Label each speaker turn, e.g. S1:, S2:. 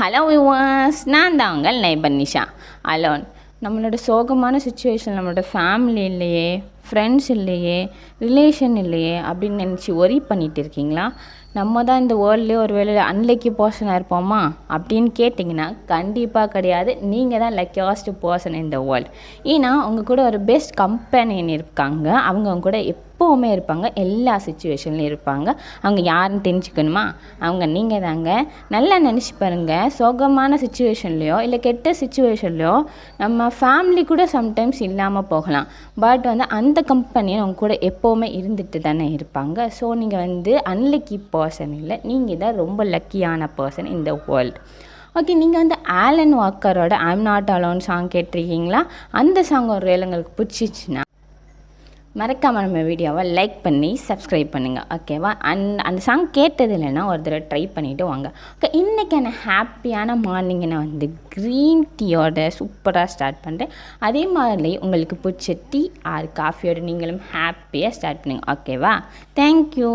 S1: Hello viewers, நான் தான் உங்கள் நைபர் நிஷா. அலோன் நம்மளோட சோகமான சுச்சுவேஷன், நம்மளோட ஃபேமிலி இல்லையே, ஃப்ரெண்ட்ஸ் இல்லையே, ரிலேஷன் இல்லையே அப்படின்னு நினச்சி ஒரி பண்ணிகிட்டு இருக்கீங்களா? நம்ம தான் இந்த வேர்ல்ட்லேயே ஒரு வேளை அன்லக்கி பர்சனாக இருப்போமா அப்படின்னு கேட்டிங்கன்னா கண்டிப்பாக கிடையாது. நீங்கள் தான் லக்கியஸ்ட் பர்சன் இந்த வேர்ல்டு. ஏன்னா உங்கள் கூட ஒரு பெஸ்ட் கம்பெனியன் இருக்காங்க. அவங்க கூட எப்போவுமே இருப்பாங்க, எல்லா சுச்சுவேஷன்லையும் இருப்பாங்க. அவங்க யாருன்னு தெரிஞ்சுக்கணுமா? அவங்க நீங்கள் தாங்க. நல்லா நினச்சி பாருங்கள். சோகமான சுச்சுவேஷன்லையோ இல்லை கெட்ட சுச்சுவேஷன்லையோ நம்ம ஃபேமிலி கூட சம்டைம்ஸ் இல்லாமல் போகலாம். பட் அந்த கம்பெனியை அவங்க கூட எப்போவுமே இருந்துட்டு தானே இருப்பாங்க. ஸோ நீங்கள் அன்லக்கி பர்சன் இல்லை, நீங்கள் தான் ரொம்ப லக்கியான பர்சன் இந்த வேர்ல்டு. ஓகே, நீங்கள் ஆலன் வாக்கரோட ஐம் நாட் அலோன் சாங் கேட்டிருக்கீங்களா? அந்த சாங் ஒரு வேளை உங்களுக்கு பிடிச்சிச்சின்னா மறக்காமல் நம்ம வீடியோவை லைக் பண்ணி சப்ஸ்கிரைப் பண்ணுங்கள். ஓகேவா? அந்த சாங் கேட்டது இல்லைன்னா ஒரு தடவை ட்ரை பண்ணிவிட்டு வாங்க. ஓகே, இன்றைக்கான ஹாப்பியான மார்னிங்கை நான் க்ரீன் டீயோட சூப்பராக ஸ்டார்ட் பண்ணுறேன். அதே மாதிரி உங்களுக்கு பிடிச்ச டீ ஆர் காஃபியோட நீங்களும் ஹாப்பியாக ஸ்டார்ட் பண்ணுங்கள். ஓகேவா? தேங்க்யூ.